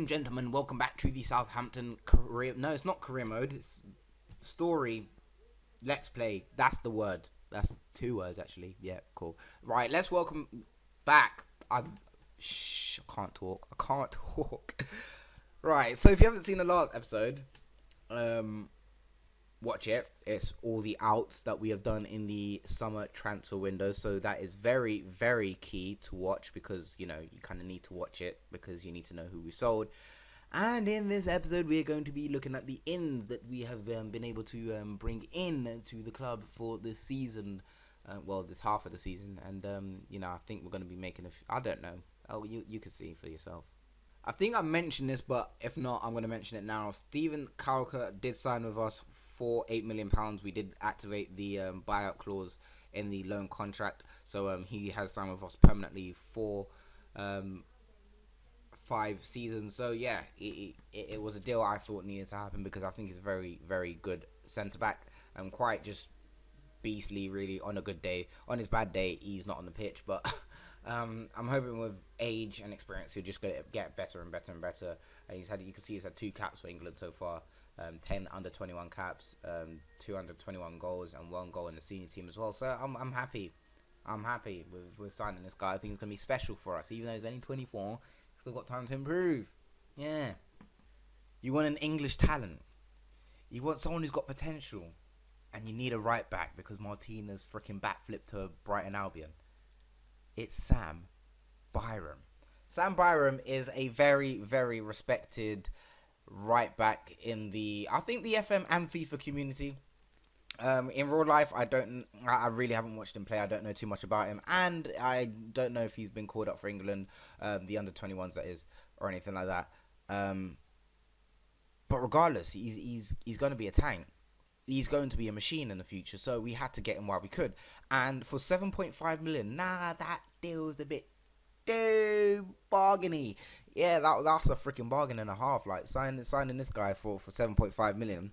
and gentlemen, welcome back to the Southampton career. No, it's not career mode. It's story. Let's play. That's the word. That's 2 words actually. Yeah, cool. Right, let's welcome back. I can't talk. I can't talk. Right. So if you haven't seen the last episode, watch it. It's all the outs that we have done in the summer transfer window. So that is very, very key to watch because, you kind of need to watch it because you need to know who we sold. And in this episode, we're going to be looking at the ins that we have been able to bring in to the club for this season. This half of the season. And, I think we're going to be making I don't know. Oh, you can see for yourself. I think I mentioned this, but if not, I'm going to mention it now. Steven Carlker did sign with us for £8 million. We did activate the buyout clause in the loan contract. So he has signed with us permanently for 5 seasons. So yeah, it was a deal I thought needed to happen because I think he's a very, very good centre-back. And quite just beastly, really, on a good day. On his bad day, he's not on the pitch, but... I'm hoping with age and experience he'll just get better and better and better. And you can see he's had 2 caps for England so far, 10 under 21 caps, 2 under 21 goals, and 1 goal in the senior team as well. So I'm happy. I'm happy with signing this guy. I think he's gonna be special for us, even though he's only 24. He's still got time to improve. Yeah. You want an English talent. You want someone who's got potential, and you need a right back because Martinez freaking backflipped to Brighton Albion. It's Sam Byram. Sam Byram is a very, very respected right back in the FM and FIFA community. In real life, I really haven't watched him play. I don't know too much about him, and I don't know if he's been called up for England, the under 21s that is, or anything like that. But regardless, he's going to be a tank. He's going to be a machine in the future, so we had to get him while we could. And for 7.5 million, that deal's a bit too bargainy. Yeah, that's a freaking bargain and a half. Like signing this guy for 7.5 million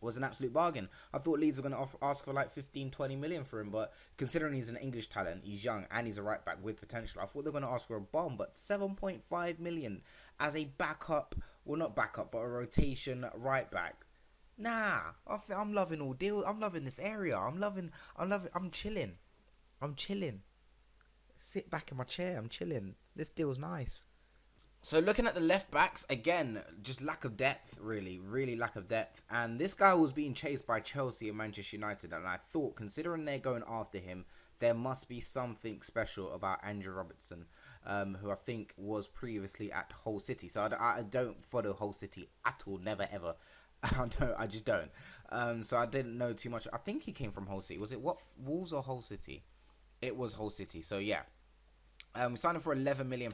was an absolute bargain. I thought Leeds were going to ask for like 15-20 million for him, but considering he's an English talent, he's young, and he's a right back with potential, I thought they were going to ask for a bomb. But 7.5 million as a backup, well, not backup, but a rotation right back. Nah, I'm loving all deals. I'm loving this area. I'm chilling. Sit back in my chair. I'm chilling. This deal's nice. So looking at the left backs, again, just lack of depth, really lack of depth. And this guy was being chased by Chelsea and Manchester United. And I thought, considering they're going after him, there must be something special about Andrew Robertson, who I think was previously at Hull City. So I don't follow Hull City at all, never ever. I just don't. So I didn't know too much. I think he came from Hull City. Was it Wolves or Hull City? It was Hull City. So yeah, we signed him for £11 million,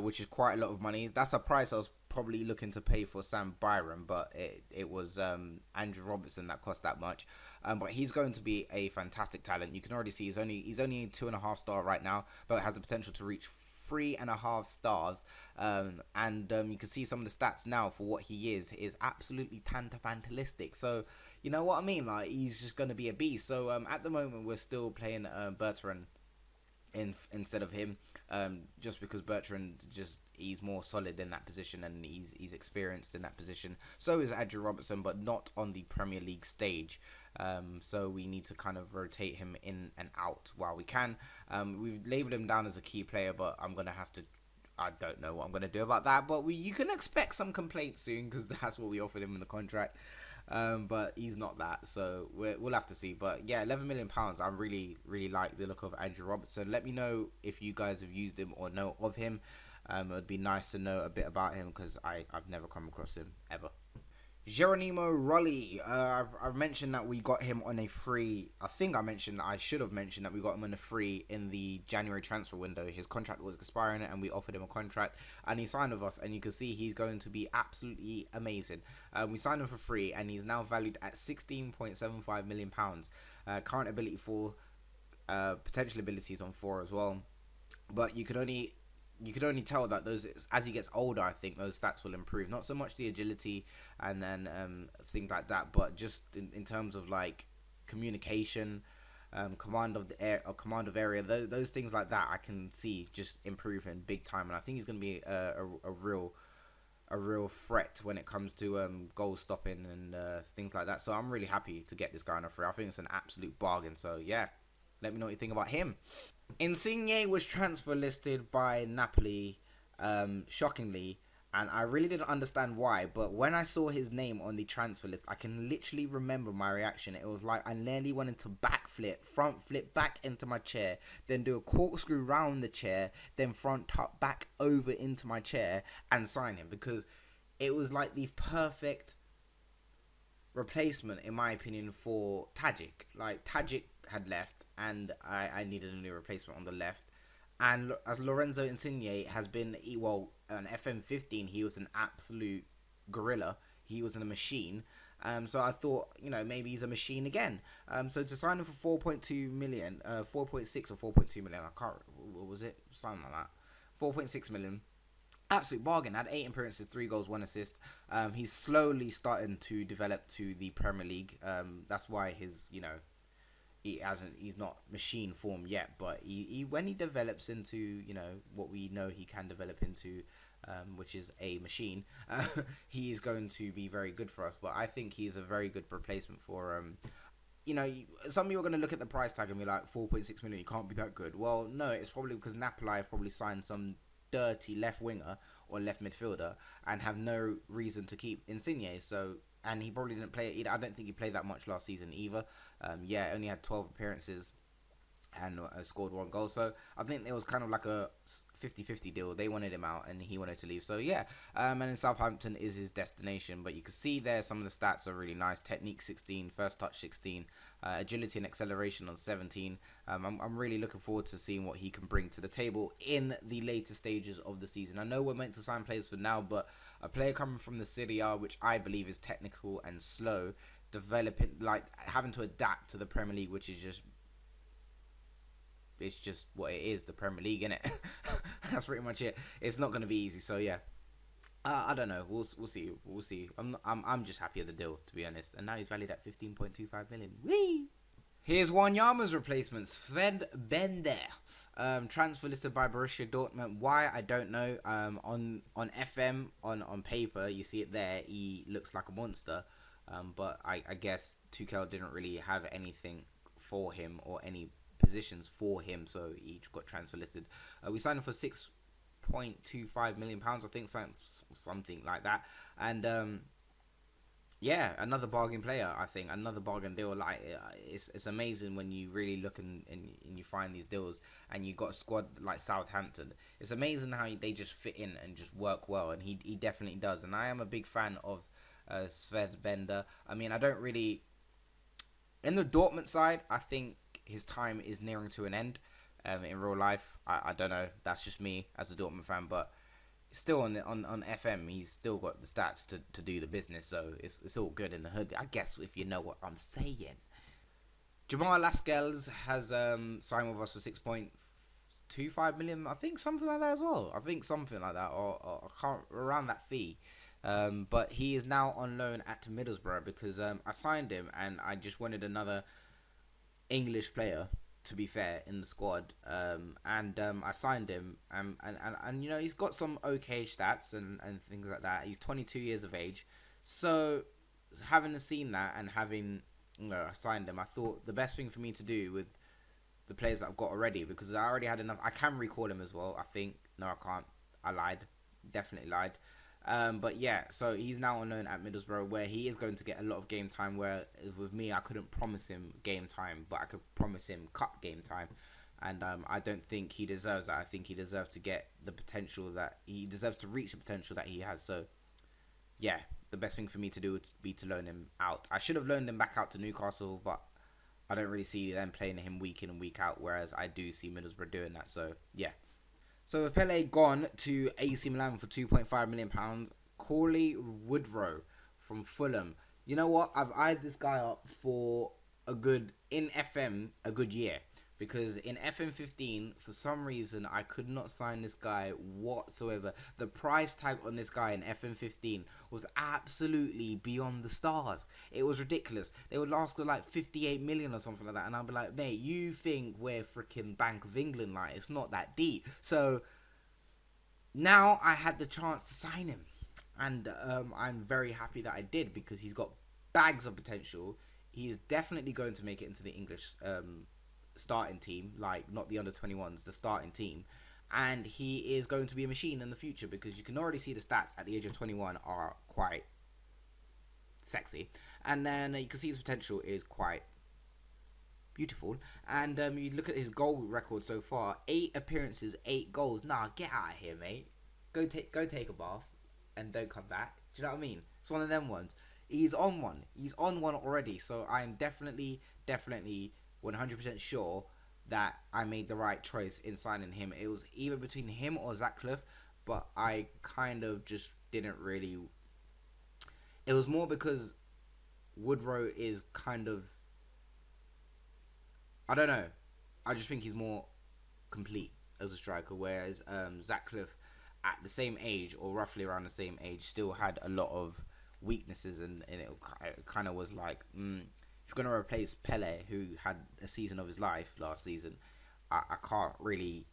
which is quite a lot of money. That's a price I was probably looking to pay for Sam Byram, but it was Andrew Robertson that cost that much. But he's going to be a fantastic talent. You can already see he's only 2.5 star right now, but has the potential to reach 3.5 stars, and you can see some of the stats now for what he is absolutely fantastic. So you know what I mean, like he's just going to be a beast. So at the moment we're still playing Bertrand instead of him, just because Bertrand he's more solid in that position and he's experienced in that position. So is Andrew Robertson, but not on the Premier League stage. So we need to kind of rotate him in and out while we can. We've labelled him down as a key player, but I don't know what I'm going to do about that. But you can expect some complaints soon because that's what we offered him in the contract. But he's not that, so we'll have to see. But yeah, £11 million. I really like the look of Andrew Robertson. Let me know if you guys have used him or know of him. It would be nice to know a bit about him because I've never come across him ever. Geronimo Rulli, I've mentioned that we got him on a free. I should have mentioned that we got him on a free in the January transfer window. His contract was expiring and we offered him a contract and he signed with us, and you can see he's going to be absolutely amazing. We signed him for free and he's now valued at £16.75 million. Current ability 4, potential abilities on 4 as well, but you could only tell that those, as he gets older, I think those stats will improve. Not so much the agility and then things like that, but just in terms of like communication, command of the air or command of area, those things like that I can see just improving big time. And I think he's going to be a real a real threat when it comes to goal stopping and things like that. So I'm really happy to get this guy on a free. I think it's an absolute bargain. So yeah, let me know what you think about him. Insigne was transfer listed by Napoli, shockingly, and I really didn't understand why. But when I saw his name on the transfer list, I can literally remember my reaction. It was like I nearly wanted to backflip, front flip back into my chair, then do a corkscrew round the chair, then front top back over into my chair and sign him, because it was like the perfect replacement, in my opinion, for Tajik. Like, Tajik had left, and I needed a new replacement on the left. And as Lorenzo Insigne has been, well, an FM15, he was an absolute gorilla. He was a machine. So I thought, maybe he's a machine again. So to sign him for 4.2 million, 4.6 or 4.2 million, I can't, what was it? Something like that. 4.6 million. Absolute bargain. Had 8 appearances, 3 goals, 1 assist. He's slowly starting to develop to the Premier League. That's why he's not machine form yet, but he when he develops into what we know he can develop into, which is a machine, he is going to be very good for us. But I think he's a very good replacement for some of you are going to look at the price tag and be like, 4.6 million, he can't be that good. Well, no, it's probably because Napoli have probably signed some dirty left winger or left midfielder and have no reason to keep Insigne. So, and he probably didn't play it either. I don't think he played that much last season either. Only had 12 appearances and scored 1 goal. So I think it was kind of like a 50-50 deal. They wanted him out and he wanted to leave. So yeah, and in Southampton is his destination. But you can see there some of the stats are really nice. Technique 16, first touch 16, agility and acceleration on 17. I'm really looking forward to seeing what he can bring to the table in the later stages of the season. I know we're meant to sign players for now, but a player coming from the Serie A, which I believe is technical and slow, developing, like having to adapt to the Premier League, which is just, it's just what it is, the Premier League, innit? That's pretty much it. It's not going to be easy. So yeah, I don't know. We'll see. I'm just happy with the deal, to be honest. And now he's valued at 15.25 million. Whee! Here's Wanyama's replacement, Sven Bender. Transfer listed by Borussia Dortmund. Why, I don't know. On FM, on paper, you see it there. He looks like a monster. But I guess Tuchel didn't really have anything for him or any positions for him, so he got transfer listed. We signed him for £6.25 million, I think, something like that. And yeah, another bargain player. I think another bargain deal. Like, it's amazing when you really look and you find these deals, and you got a squad like Southampton. It's amazing how they just fit in and just work well, and he definitely does. And I am a big fan of Sven Bender. I mean, I don't really, in the Dortmund side, I think his time is nearing to an end. In real life, I don't know. That's just me as a Dortmund fan, but still on FM, he's still got the stats to do the business. So it's all good in the hood, I guess, if you know what I'm saying. Jamal Lascelles has signed with us for 6.25 million. I think something like that as well. I think something like that, or I can't, around that fee. But he is now on loan at Middlesbrough because I signed him and I just wanted another English player, to be fair, in the squad. I signed him, and he's got some okay stats and things like that. He's 22 years of age, so having seen that and having signed him, I thought the best thing for me to do with the players that I've got already, because I already had enough. I can recall him as well, I think. No, I can't. I lied. Definitely lied. But yeah, so he's now on loan at Middlesbrough, where he is going to get a lot of game time, where with me, I couldn't promise him game time, but I could promise him cup game time. And I don't think he deserves that. I think he deserves to get the potential that he deserves to reach the potential that he has. So yeah, the best thing for me to do would be to loan him out. I should have loaned him back out to Newcastle, but I don't really see them playing him week in and week out, whereas I do see Middlesbrough doing that. So yeah. So with Pele gone to AC Milan for £2.5 million, Corley Woodrow from Fulham. You know what? I've eyed this guy up for a good year. Because in FM15, for some reason, I could not sign this guy whatsoever. The price tag on this guy in FM15 was absolutely beyond the stars. It was ridiculous. They would ask for like 58 million or something like that. And I'd be like, mate, you think we're freaking Bank of England? Like, it's not that deep. So now I had the chance to sign him. and I'm very happy that I did, because he's got bags of potential. He's definitely going to make it into the English starting team, like not the under 21s, the starting team. And he is going to be a machine in the future, because you can already see the stats at the age of 21 are quite sexy, and then you can see his potential is quite beautiful. And you look at his goal record so far: 8 appearances, 8 goals. Nah, get out of here, mate. Go take a bath and don't come back. Do you know what I mean? It's one of them ones. He's on one. He's on one already. So I'm definitely 100% sure that I made the right choice in signing him. It was either between him or Zachcliffe, but I kind of just didn't really. It was more because Woodrow is kind of, I don't know. I just think he's more complete as a striker, whereas Zachcliffe, at the same age or roughly around the same age, still had a lot of weaknesses, and it kind of was like, if you're going to replace Pele, who had a season of his life last season, I can't really,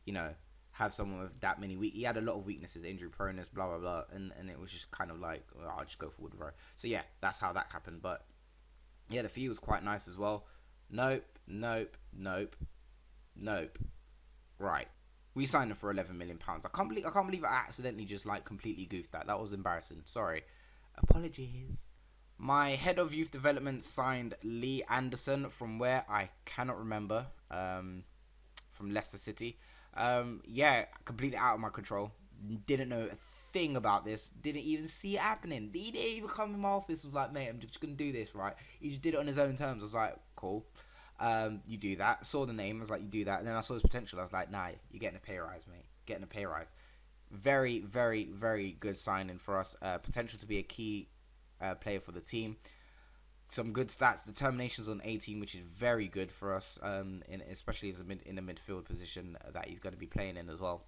have someone with that many he had a lot of weaknesses, injury proneness, blah blah blah, and it was just kind of like, I'll just go for Woodrow. So yeah, that's how that happened. But yeah, the fee was quite nice as well. Nope. Right, we signed him for £11 million. I can't believe I accidentally just like completely goofed that. That was embarrassing. Sorry, apologies. My head of youth development signed Lee Anderson from where I cannot remember. From Leicester City. Yeah, completely out of my control. Didn't know a thing about this. Didn't even see it happening. He didn't even come in my office. Was like, mate, I'm just gonna do this, right? He just did it on his own terms. I was like, cool. You do that. Saw the name. I was like, you do that. And then I saw his potential. I was like, nah, you're getting a pay rise, mate. Getting a pay rise. Very, very, very good signing for us. Potential to be a key player for the team. Some good stats. Determinations on 18, which is very good for us, especially as in a midfield position that he's going to be playing in as well.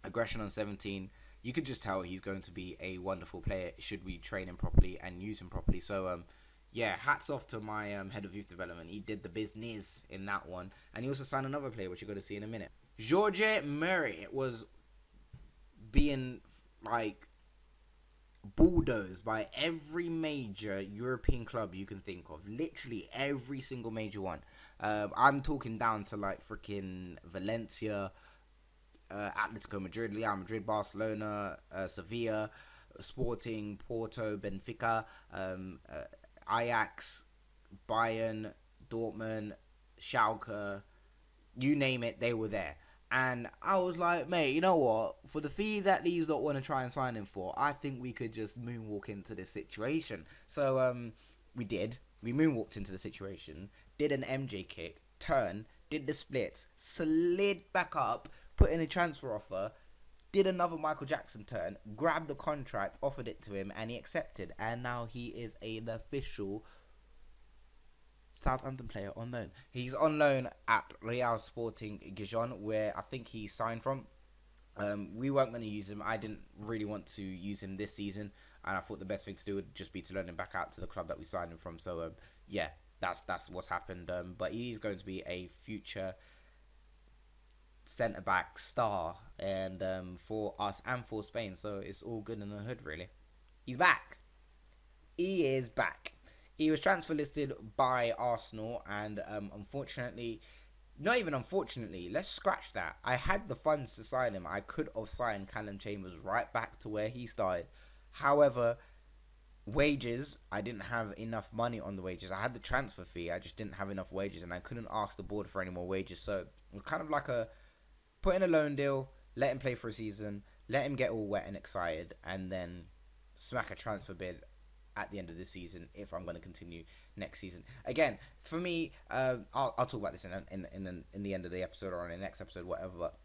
Aggression on 17. You could just tell he's going to be a wonderful player should we train him properly and use him properly. So, yeah, hats off to my head of youth development. He did the business in that one. And he also signed another player, which you're going to see in a minute. Jorge Murray was being, like, bulldozed by every major European club you can think of. Literally every single major one. I'm talking down to, like, freaking Valencia, Atletico Madrid, Real Madrid, Barcelona, Sevilla, Sporting, Porto, Benfica, Ajax, Bayern, Dortmund, Schalke, you name it, they were there. And I was like, mate, you know what? For the fee that these don't want to try and sign him for, I think we could just moonwalk into this situation. So we did. We moonwalked into the situation, did an MJ kick, turned, did the splits, slid back up, put in a transfer offer, did another Michael Jackson turn, grabbed the contract, offered it to him, and he accepted. And now he is an official Southampton player on loan. He's on loan at Real Sporting Gijon, where I think he signed from. We weren't going to use him. I didn't really want to use him this season, and I thought the best thing to do would just be to loan him back out to the club that we signed him from. So, yeah, that's what's happened. But he's going to be a future centre-back star, and for us and for Spain, so it's all good in the hood, really. He's back. He is back. He was transfer listed by Arsenal, and unfortunately, not even unfortunately, let's scratch that. I had the funds to sign him. I could have signed Callum Chambers right back to where he started. However, wages, I didn't have enough money on the wages. I had the transfer fee, I just didn't have enough wages, and I couldn't ask the board for any more wages. So it was kind of like a put in a loan deal, let him play for a season, let him get all wet and excited, and then smack a transfer bid at the end of the season if I'm going to continue next season. Again, for me, I'll talk about this in the end of the episode or in the next episode, whatever. But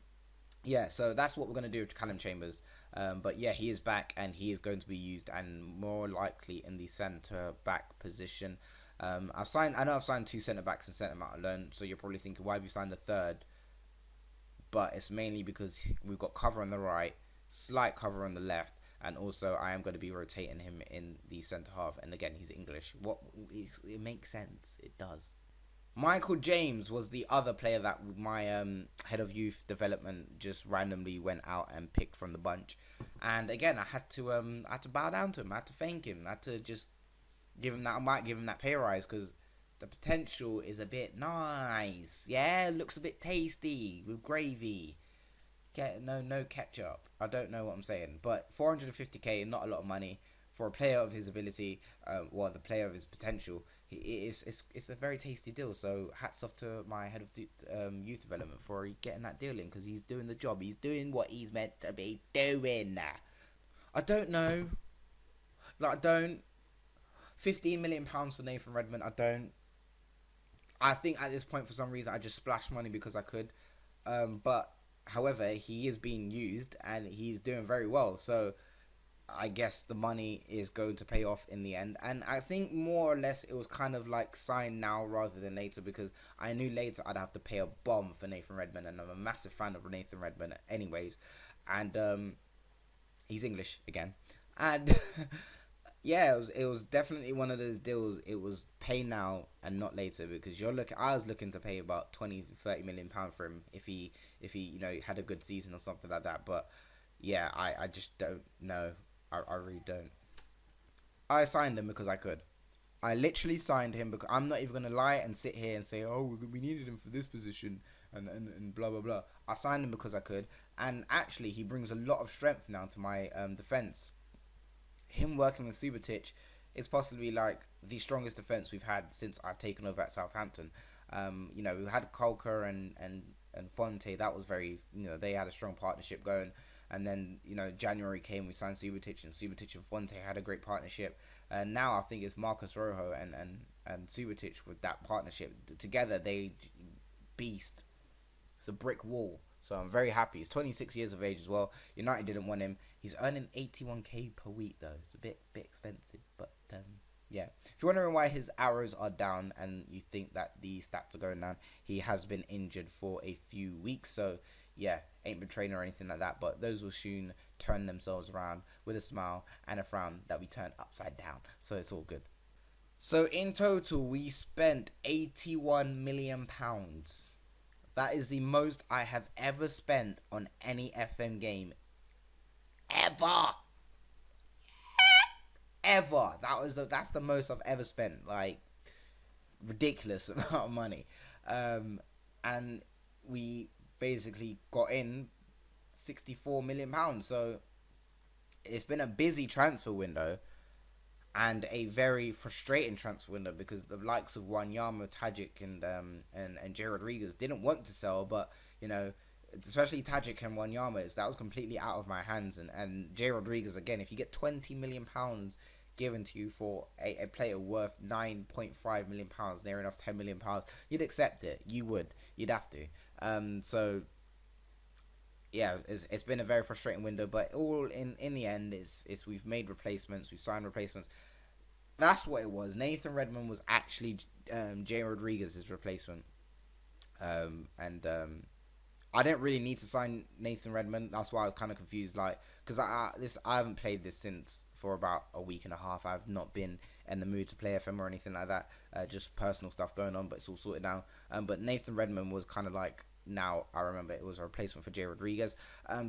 yeah, so that's what we're going to do with Callum Chambers. But yeah, he is back, and he is going to be used, and more likely in the centre back position. I know I've signed 2 centre backs and sent them out alone. So you're probably thinking, why have you signed a third? But it's mainly because we've got cover on the right, slight cover on the left, and also I am going to be rotating him in the centre half. And again, he's English. It makes sense. It does. Michael James was the other player that my head of youth development just randomly went out and picked from the bunch, and again I had to bow down to him. I had to thank him. I had to just give him that. I might give him that pay rise because the potential is a bit nice. Yeah, looks a bit tasty with gravy. Get no ketchup. I don't know what I'm saying, but 450k, not a lot of money for a player of his ability, the player of his potential. It's a very tasty deal. So hats off to my head of youth development for getting that deal in because he's doing the job. He's doing what he's meant to be doing. I don't know. Like I don't. £15 million for Nathan Redmond. I don't. I think at this point, for some reason, I just splashed money because I could. But however, he is being used and he's doing very well. So I guess the money is going to pay off in the end. And I think more or less it was kind of like signed now rather than later because I knew later I'd have to pay a bomb for Nathan Redmond. And I'm a massive fan of Nathan Redmond anyways. And he's English again. And yeah, it was definitely one of those deals. It was pay now and not later because I was looking to pay about 20 to 30 million pound for him if he had a good season or something like that. But yeah, I just don't know. I really don't. I signed him because I could. I literally signed him because I'm not even gonna lie and sit here and say, oh, we needed him for this position and blah blah blah. I signed him because I could, and actually he brings a lot of strength now to my defense. Him working with Subotic is possibly like the strongest defense we've had since I've taken over at Southampton. We had Kolker and Fonte. That was very, they had a strong partnership going. And then, January came, we signed Subotic, and Subotic and Fonte had a great partnership. And now I think it's Marcus Rojo and Subotic with that partnership. Together, they beast. It's a brick wall. So I'm very happy. He's 26 years of age as well. United didn't want him. He's earning 81k per week though. It's a bit expensive, but yeah. If you're wondering why his arrows are down and you think that the stats are going down, he has been injured for a few weeks. So yeah, ain't been training or anything like that. But those will soon turn themselves around with a smile and a frown that we turn upside down. So it's all good. So in total, we spent £81 million. That is the most I have ever spent on any FM game. Ever. Ever. That's the most I've ever spent. Like, ridiculous amount of money. And we basically got in £64 million. So it's been a busy transfer window. And a very frustrating transfer window because the likes of Wanyama, Tajik, and Jay Rodriguez didn't want to sell, but especially Tajik and Wanyama, that was completely out of my hands. And Jay Rodriguez, again, if you get £20 million given to you for a player worth £9.5 million, near enough £10 million, you'd accept it. You'd have to. So yeah, it's been a very frustrating window, but all in the end, it's we've made replacements, we've signed replacements. That's what it was. Nathan Redmond was actually Jay Rodriguez's replacement, and I didn't really need to sign Nathan Redmond. That's why I was kind of confused, like because I haven't played this since for about a week and a half. I've not been in the mood to play FM or anything like that. Just personal stuff going on, but it's all sorted now. But Nathan Redmond was kind of like. Now I remember it was a replacement for Jay Rodriguez.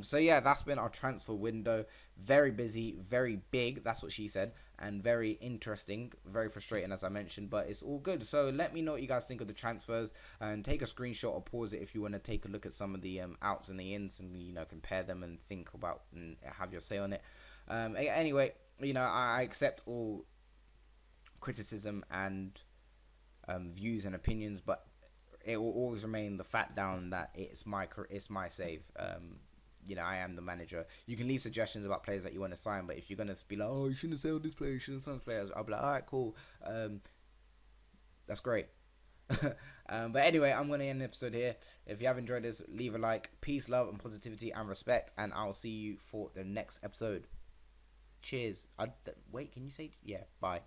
So yeah, that's been our transfer window. Very busy, very big. That's what she said, and very interesting, very frustrating as I mentioned, but it's all good. So let me know what you guys think of the transfers, and take a screenshot or pause it if you want to take a look at some of the outs and the ins, and compare them and think about and have your say on it. Anyway, I accept all criticism and views and opinions, but it will always remain the fact down that it's my save. I am the manager. You can leave suggestions about players that you want to sign, but if you're gonna be like, oh, you shouldn't sell this player, you shouldn't sell this player, I'll be like, all right, cool, that's great. But anyway, I'm gonna end the episode here. If you have enjoyed this, leave a like. Peace, love, and positivity and respect, and I'll see you for the next episode. Cheers. Wait, can you say bye?